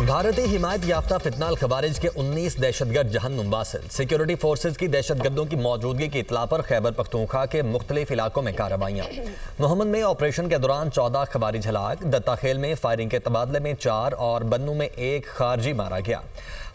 भारतीय हिमायत याफ्ता फितना अल-खवारिज के 19 दहशतगर्द जहन्नुम वासिल। सिक्योरिटी फोर्सेज की दहशतगर्दों की मौजूदगी की इत्तला पर खैबर पख्तूनख्वा के मुख्तलिफ इलाकों में कार्रवाइयाँ। मोहम्मद में ऑपरेशन के दौरान 14 खवारिज हलाक, दत्ताखेल में फायरिंग के तबादले में 4 और बन्नू में 1 खारजी मारा गया।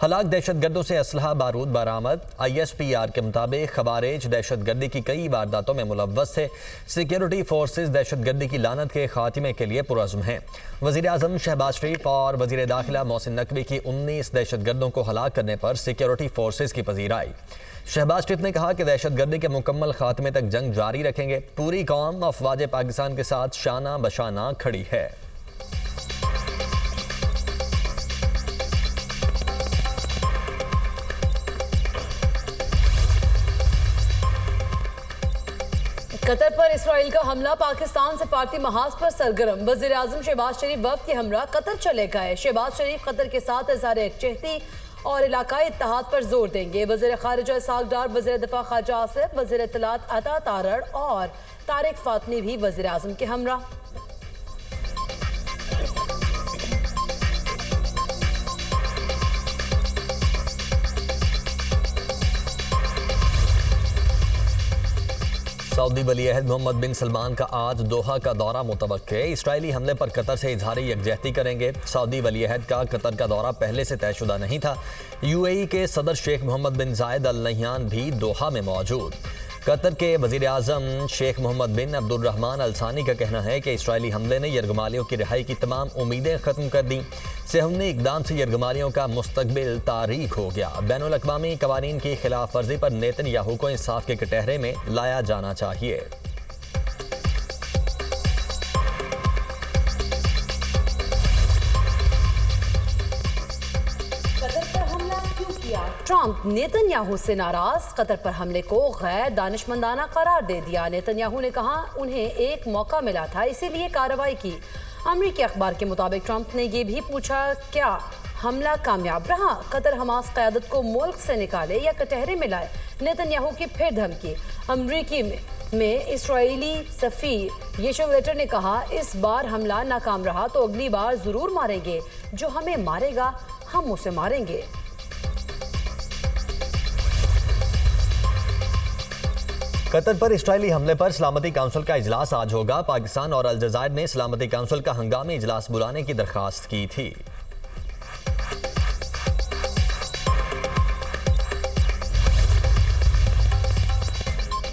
हलाक दहशतगर्दों से असलहा बारूद बरामद। ISPR के मुताबिक खवारिज दहशतगर्दी की कई वारदातों में मुलव्वस थे। सिक्योरिटी फोर्सेज दहशतगर्दी की लानत के खात्मे के लिए पुरअज़्म हैं। वज़ीर आज़म शहबाज शरीफ और वज़ीर दाखिला मोहसिन नकवी की 19 दहशतगर्दों को हलाक करने पर सिक्योरिटी फोर्सेज की पजीराई। शहबाज शरीफ ने कहा कि दहशतगर्दी के मुकम्मल खात्मे तक जंग जारी रखेंगे। पूरी कौम अफवाज पाकिस्तान के साथ शाना बशाना खड़ी है। कतर पर इसराइल का हमला, पाकिस्तान से पार्टी महाज पर सरगर्म। वज़ीर आज़म शहबाज शरीफ वफ्द के हमरा कतर चले गए। शहबाज शरीफ कतर के साथ इज़हार यकजहती और इलाकाई इत्तेहाद पर जोर देंगे। वज़ीर ख़ारिजा इसहाक़ डार, वज़ीर दिफ़ा ख़ाजा आसिफ, वज़ीर इत्तलात अता तारड़ और तारिक फ़ातमी भी वज़ीर आज़म के हमरा। सऊदी वली अहद मोहम्मद बिन सलमान का आज दोहा का दौरा मुतवक्के। इसराइली हमले पर कतर से इजहारी यकजहती करेंगे। सऊदी वली अहद का कतर का दौरा पहले से तयशुदा नहीं था। UAE के सदर शेख मोहम्मद बिन जायद अल नहयान भी दोहा में मौजूद। कतर के वज़ीर आज़म शेख मोहम्मद बिन अब्दुर्रहमान अल सानी का कहना है कि इसराइली हमले ने यरगमालियों की रिहाई की तमाम उम्मीदें ख़त्म कर दी। सेहूनी इक़दाम से यरगमालियों का मुस्तकबिल तारीख हो गया। बैनुल अक़वामी क़वानीन की खिलाफ वर्जी पर नेतन्याहू को इंसाफ के कटहरे में लाया जाना चाहिए। ट्रंप नेतन्याहू से नाराज, कतर पर हमले को गैर दानिशमंदाना करार दे दिया। नेतन्याहू ने कहा उन्हें एक मौका मिला था, इसीलिए कार्रवाई की। अमरीकी अखबार के मुताबिक ट्रंप ने यह भी पूछा क्या हमला कामयाब रहा। कतर हमास क़यादत को मुल्क से निकाले या कटहरे में लाए। नेतन्याहू की फिर धमकी। अमरीकी में इसराइली सफ़ीर येशोवेटर ने कहा इस बार हमला नाकाम रहा तो अगली बार ज़रूर मारेंगे। जो हमें मारेगा हम उसे मारेंगे। कतर पर इसराइली हमले पर सलामती काउंसिल का इजलास आज होगा। पाकिस्तान और अलजायर ने सलामती काउंसिल का हंगामी इजलास बुलाने की दरख्वास्त की थी।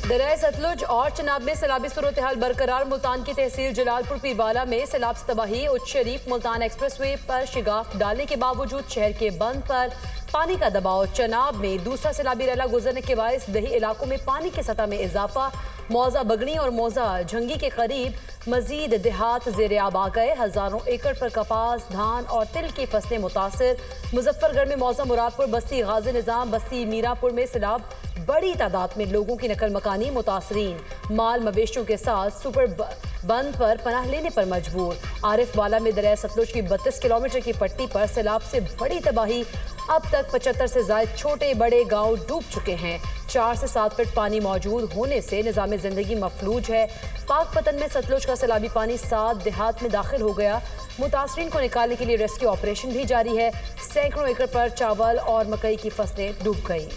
दरिया सतलुज और चनाब में सैलाबी सूरत हाल बरकरार। मुल्तान की तहसील जलालपुर पीरवाला में सैलाब से तबाही। उच्च शरीफ मुल्तान एक्सप्रेसवे पर शिगाफ डालने के बावजूद शहर के बंद पर पानी का दबाव। चनाब में दूसरा सैलाबी रैला गुजरने के बायस दही इलाकों में पानी की सतह में इजाफा। मौजा बगनी और मौजा झंगी के करीब मजीद देहात ज़ेर आब आ गए। हज़ारों एकड़ पर कपास, धान और तिल की फसलें मुतासर। मुजफ्फरगढ़ में मौजा मुरादपुर, बस्ती गाजी निज़ाम, बस्ती मीरापुर में सैलाब। बड़ी तादाद में लोगों की नकल मकानी मुतासरीन। माल मवेशियों के साथ सुपर बंद पर पनाह लेने पर मजबूर। आरिफ वाला में दरिया सतलुज की 32 किलोमीटर की पट्टी पर सैलाब से बड़ी तबाही। अब तक 75 से ज़ायद छोटे बड़े गांव डूब चुके हैं। 4 से 7 फुट पानी मौजूद होने से निज़ाम ज़िंदगी मफलूज है। पाकपतन में सतलुज का सैलाबी पानी 7 देहात में दाखिल हो गया। मुतासरीन को निकालने के लिए रेस्क्यू ऑपरेशन भी जारी है। सैकड़ों एकड़ पर चावल और मकई की फसलें डूब गई।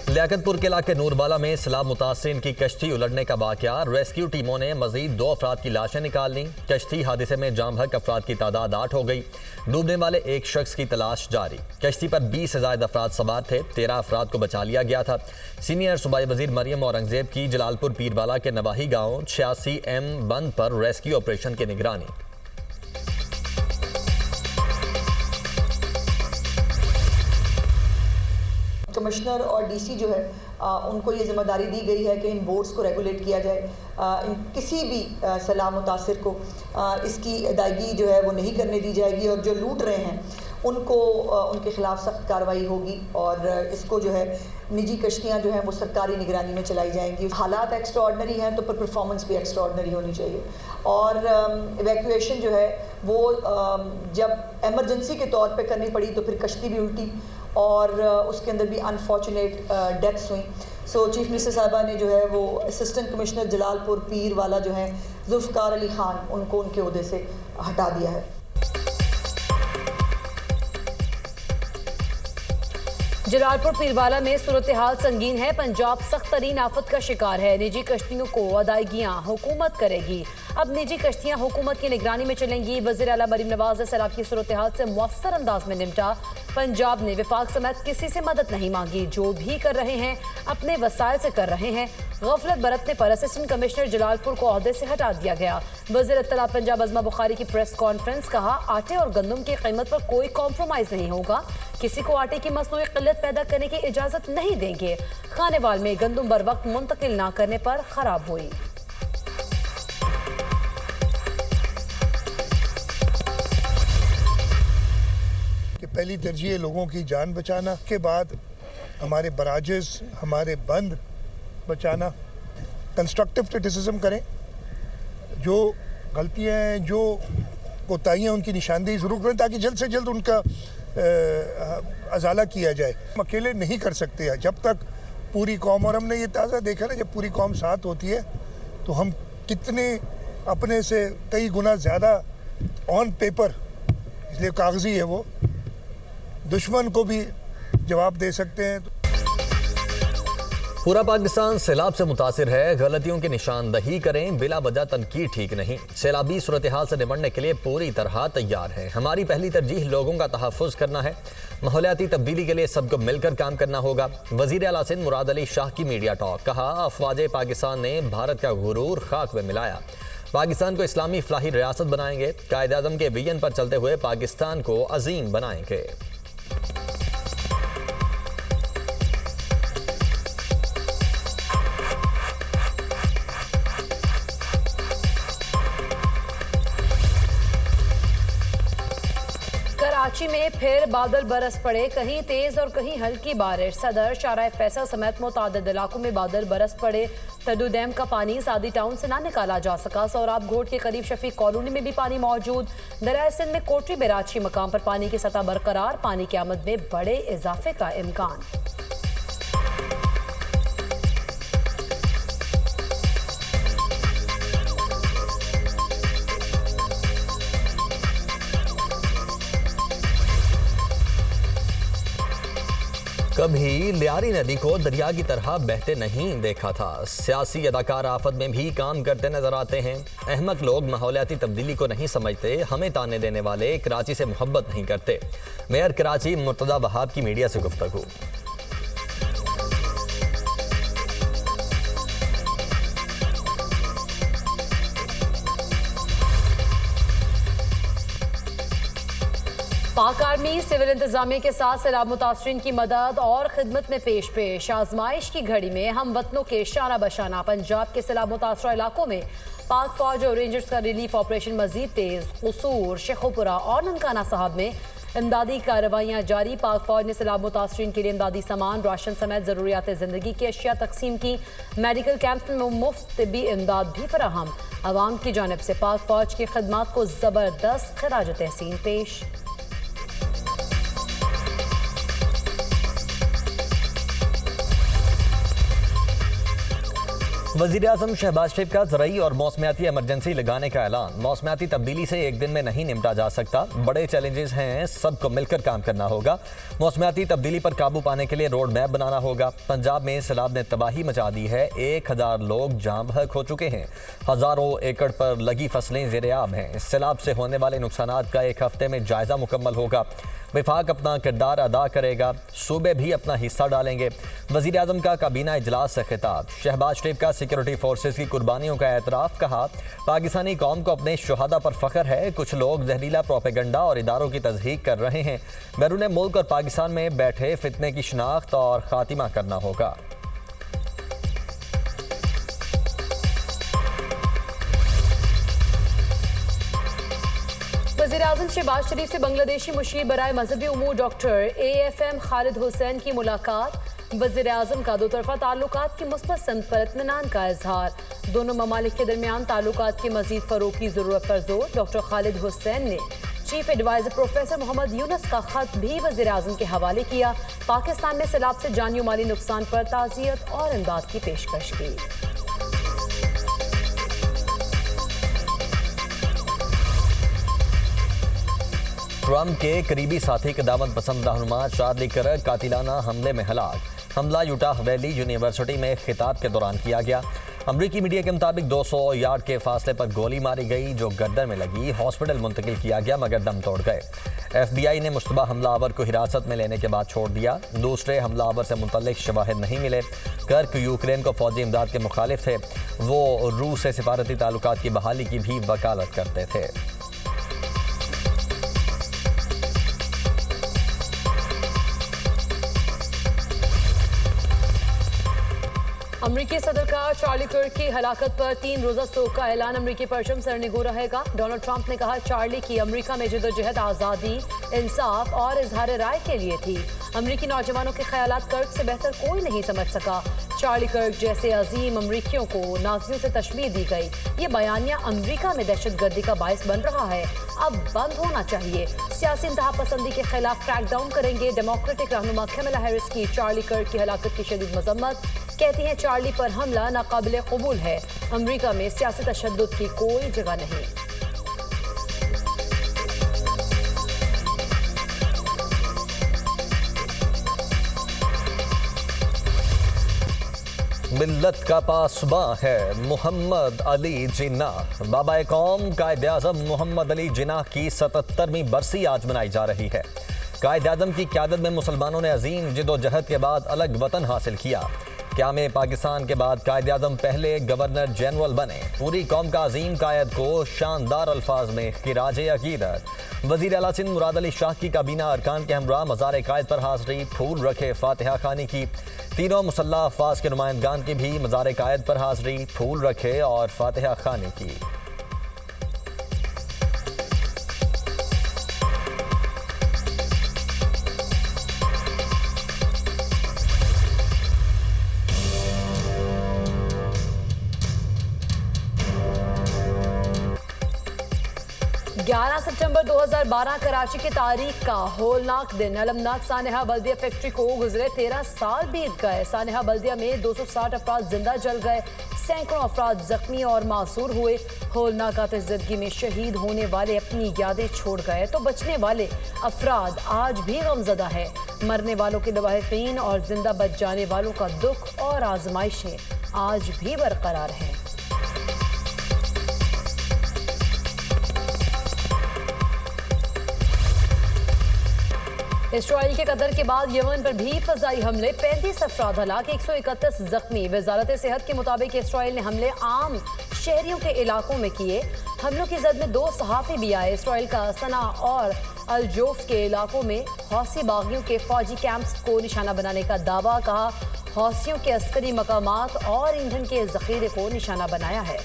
लियाकतपुर के इलाके नूरबाला में सैलाब मुतासरीन की कश्ती उलटने का वाक़या। रेस्क्यू टीमों ने मजीद 2 अफराद की लाशें निकाल लीं। कश्ती हादसे में जाम हक अफराद की तादाद 8 हो गई। डूबने वाले एक शख्स की तलाश जारी। कश्ती पर 20 से ज़ायद अफराद सवार थे। 13 अफराद को बचा लिया गया था। सीनियर सूबाई वज़ीर मरियम औरंगज़ेब की जलालपुर पीरवाला के नवाही गाँव 86M बंद पर रेस्क्यू ऑपरेशन की निगरानी। कमिश्नर और DC जो है उनको ये जिम्मेदारी दी गई है कि इन बोट्स को रेगुलेट किया जाए। किसी भी सैलाब मुतासिर को इसकी अदायगी जो है वो नहीं करने दी जाएगी और जो लूट रहे हैं उनको उनके खिलाफ सख्त कार्रवाई होगी और इसको जो है निजी कश्तियाँ जो हैं वो सरकारी निगरानी में चलाई जाएंगी। हालात एक्स्ट्रा ऑर्डनरी हैं तो पर परफॉर्मेंस भी एक्स्ट्रा ऑर्डनरी होनी चाहिए और इवैक्यूएशन जो है वो जब एमरजेंसी के तौर पे करनी पड़ी तो फिर कश्ती भी उल्टी और उसके अंदर भी अनफॉर्चुनेट डेथ्स हुई। सो चीफ मिनिस्टर साहबा ने जो है वो असिस्टेंट कमिश्नर जलालपुर पीर वाला जो है जुल्फ़िकार अली खान, उनको उनके ओहदे से हटा दिया है। जलालपुर पीरवाला में सूरत हाल संगीन है। पंजाब सख्त तरीन आफत का शिकार है। निजी कश्तियों को अदायगियां हुकूमत करेगी। अब निजी कश्तियां हुकूमत की निगरानी में चलेंगी। वज़ीर आला मरीम नवाज ने सैलाब की सूरत हाल से मौसर अंदाज में निपटा। पंजाब ने विफाक समेत किसी से मदद नहीं मांगी। जो भी कर रहे हैं अपने वसाइल से कर रहे हैं। गफलत बरतने पर असिस्टेंट कमिश्नर जलालपुर को ओहदे से हटा दिया गया। वज़ीर इत्तलात पंजाब अज़मा बुखारी की प्रेस कॉन्फ्रेंस, कहा आटे और गंदम की कीमत पर कोई कॉम्प्रोमाइज नहीं होगा। किसी को आटे की मसनूई किल्लत पैदा करने की इजाजत नहीं देंगे। खानेवाल में गंदम बर वक्त मुंतकिल ना करने पर खराब हुई। कि पहली तरजीह लोगों की जान बचाना, के बाद हमारे बराजेस, हमारे बंद बचाना। कंस्ट्रक्टिव क्रिटिसिज्म करें, जो गलतियां हैं, जो कोताहियां, उनकी निशानदेही ज़रूर करें ताकि जल्द से जल्द उनका अजाला किया जाए। हम अकेले नहीं कर सकते हैं जब तक पूरी कौम, और हमने ये ताज़ा देखा ना, जब पूरी कौम साथ होती है तो हम कितने अपने से कई गुना ज़्यादा ऑन पेपर, इसलिए कागजी है वो, दुश्मन को भी जवाब दे सकते हैं। पूरा पाकिस्तान सैलाब से मुतासिर है। गलतियों की निशानदही करें, बिला वजह तनकीद ठीक नहीं। सैलाबी सूरत हाल से निपटने के लिए पूरी तरह तैयार है। हमारी पहली तरजीह लोगों का तहफ़्फ़ुज़ करना है। माहौलियाती तब्दीली के लिए सबको मिलकर काम करना होगा। वज़ीर आला सिंध मुराद अली शाह की मीडिया टॉक, कहा अफवाज पाकिस्तान ने भारत का गुरूर खाक में मिलाया। पाकिस्तान को इस्लामी फलाही रियासत बनाएंगे। कायद आज़म के विजन पर चलते हुए पाकिस्तान को अजीम बनाएंगे। कराची में फिर बादल बरस पड़े, कहीं तेज और कहीं हल्की बारिश। सदर, शाहराह फैसल समेत मुतादिद इलाकों में बादल बरस पड़े। तडू डैम का पानी सादी टाउन से ना निकाला जा सका। सोराब घोट के करीब शफीक कॉलोनी में भी पानी मौजूद। दरियाए सिंध में कोटरी बैराज के मकाम पर पानी की सतह बरकरार। पानी की आमद में बड़े इजाफे का इम्कान। कभी लियारी नदी को दरिया की तरह बहते नहीं देखा था। सियासी अदाकार आफत में भी काम करते नजर आते हैं। अहमक लोग माहौलियाती तब्दीली को नहीं समझते। हमें ताने देने वाले कराची से मोहब्बत नहीं करते। मेयर कराची मुर्तज़ा वहाब की मीडिया से गुफ्तगू। पाक आर्मी सिविल इंतजामिया के साथ सैलाब मुतासरीन की मदद और खिदमत में पेश आजमाइश की घड़ी में हम वतनों के शाना बशाना। पंजाब के सैलाब मुतासरा इलाकों में पाक फौज और रेंजर्स का रिलीफ ऑपरेशन मजीद तेज। कसूर, शेखोपुरा और ननकाना साहब में इमदादी कार्रवाइयाँ जारी। पाक फौज ने सैलाब मुतासरीन के लिए इमदादी सामान, राशन समेत ज़रूरियात ज़िंदगी की अशिया तकसीम की। मेडिकल कैंप में मुफ्त तिब्बी इमदाद भी फराहम। अवाम की जानिब से पाक फौज की खदमात को ज़बरदस्त खराज तहसीन पेश। वज़ीर आज़म शहबाज शरीफ का ज़रई और मौसमियाती इमरजेंसी लगाने का ऐलान। मौसमियाती तब्दीली से एक दिन में नहीं निपटा जा सकता। बड़े चैलेंजेस हैं, सबको मिलकर काम करना होगा। मौसमियाती तब्दीली पर काबू पाने के लिए रोड मैप बनाना होगा। पंजाब में सैलाब ने तबाही मचा दी है। 1000 लोग जाँ बहक हो चुके हैं। हज़ारों एकड़ पर लगी फसलें ज़ेर-ए-आब हैं। सैलाब से होने वाले नुकसानात का एक हफ्ते में जायज़ा मुकम्मल होगा। विफाक अपना किरदार अदा करेगा, सूबे भी अपना हिस्सा डालेंगे। वज़ीर आज़म का काबीना इजलास से खिताब। शहबाज शरीफ का सिक्योरिटी फोर्सेस की कुर्बानियों का एतराफ़। कहा पाकिस्तानी कौम को अपने शुहदा पर फ़ख्र है। कुछ लोग जहरीला प्रोपेगंडा और इदारों की तज़हीक कर रहे हैं। बैरून मुल्क और पाकिस्तान में बैठे फितने की शनाख्त और ख़ातिमा करना होगा। वज़ीर आज़म शहबाज शरीफ से बांग्लादेशी मुशीर बराए मजहबी उमूर डॉक्टर AFM खालिद हुसैन की मुलाकात। वज़ीर आज़म का दो तरफ़ा ताल्लुकात की मुस्बत सनत पर इत्मीनान का इजहार। दोनों ममालिक के दरमियान ताल्लुकात की मज़ीद फ़रोग़ की ज़रूरत पर जोर। डॉक्टर खालिद हुसैन ने chief adviser professor Mohammad Yunus का खत भी वज़ीर-ए-आज़म के हवाले किया। पाकिस्तान में सैलाब से जानी माली नुकसान पर ताज़ियत और इमदाद की पेशकश की। ट्रंप के करीबी साथी क़यादत पसंद रहनुमा चार्ली कर्क कातिलाना हमले में हलाक। हमला यूटाह वैली यूनिवर्सिटी में खिताब के दौरान किया गया। अमरीकी मीडिया के मुताबिक 200 यार्ड के फासले पर गोली मारी गई जो गर्दन में लगी। हॉस्पिटल मुंतकिल किया गया मगर दम तोड़ गए। FBI ने मुश्तबा हमलावर को हिरासत में लेने के बाद छोड़ दिया। दूसरे हमलावर से मुतल्लिक शवाहिद नहीं मिले। कर्क यूक्रेन को फौजी इमदाद के मुखालिफ थे। वो रूस से सिफारती ताल्लुकात की बहाली की भी वकालत करते थे। अमरीकी सदर का चार्ली कर्क की हलाकत पर 3 रोजा शोक का ऐलान। अमरीकी परचम सरनिगू रहेगा। डोनाल्ड ट्रंप ने कहा चार्ली की अमरीका में जदोजहद आज़ादी, इंसाफ और इजहार राय के लिए थी। अमरीकी नौजवानों के ख्यालात कर्क से बेहतर कोई नहीं समझ सका। चार्ली कर्क जैसे अजीम अमरीकियों को नाजियों से तशबीह दी गई। ये बयानिया अमरीका में दहशतगर्दी का बायस बन रहा है। अब बंद होना चाहिए। सियासी इंतहा पसंदी के खिलाफ क्रैकडाउन करेंगे। डेमोक्रेटिक रहनुमा कैमला हैरिस की चार्ली कर्क की हलाकत की शदीद मजम्मत। कहती हैं चार्ली पर हमला नाकाबिले कबूल है। अमरीका में सियासी तशद्दुद की कोई जगह नहीं। मिल्लत का पासबां है मोहम्मद अली जिन्नाह। बाबा कौम कायद-ए-आज़म मोहम्मद अली जिन्नाह की 77वीं बरसी आज मनाई जा रही है। कायद-ए-आज़म की क़यादत में मुसलमानों ने अजीम जिदोजहद के बाद अलग वतन हासिल किया। क़याम पाकिस्तान के बाद कायद-ए-आज़म पहले गवर्नर जनरल बने। पूरी कौम का अजीम कायद को शानदार अल्फाज में खिराज अकीदत। वज़ीर आला सिंध मुराद अली शाह की काबीना अरकान के हमरा मज़ार कायद पर हाज़री, फूल रखे, फातिहा खानी की। तीनों मुसल्लह अफ़वाज के नुमाइंदगान की भी मज़ार कायद पर हाज़री, फूल रखे और फातिहा खानी की। सितंबर 2012 कराची की तारीख का होलनाक दिन। अलमनाक सानेहा बल्दिया फैक्ट्री को गुजरे 13 साल बीत गए। सानेहा बल्दिया में 260 अफराद जिंदा जल गए। सैकड़ों अफराद जख्मी और मासूर हुए। होलनाक आतिशज़दगी में शहीद होने वाले अपनी यादें छोड़ गए तो बचने वाले अफराद आज भी गमज़दा है। मरने वालों के लवाहिकीन और जिंदा बच जाने वालों का दुख और आजमाइशें आज भी बरकरार हैं। इसराइल के कतर के बाद यमन पर भी फजाई हमले, 35 अफराद हलाक, 131 जख्मी। वजारत सेहत के मुताबिक इसराइल ने हमले आम शहरियों के इलाकों में किए। हमलों की जद में 2 सहाफ़ी भी आए। इसराइल का सना और अलजोफ के इलाकों में हौसी बागियों के फौजी कैंप्स को निशाना बनाने का दावा। कहा हौसियों के अस्करी मकामात और ईंधन के जखीरे को निशाना बनाया है।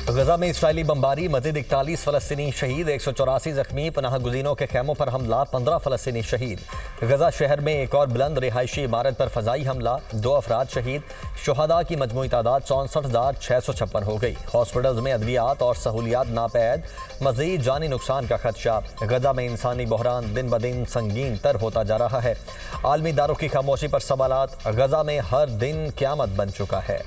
गजा में इसराइली बमबारी, मजीद 41 फ़लस्तीनी शहीद, 184 जख्मी। पनाह गुज़ीनों के खैमों पर हमला, 15 फ़लस्तीनी शहीद। गजा शहर में एक और बुलंद रिहायशी इमारत पर फ़जाई हमला, 2 अफराद शहीद। शुहदा की मजमूई तादाद 64,656 हो गई। हॉस्पिटल्स में अद्वियात और सहूलियात नापैद, मज़ीद जानी नुकसान का खदशा। गजा में इंसानी बहरान दिन ब दिन संगीन तर होता जा रहा है। आलमी इदारों की खामोशी पर सवालात। गजा में हर दिन क़यामत बन चुका है।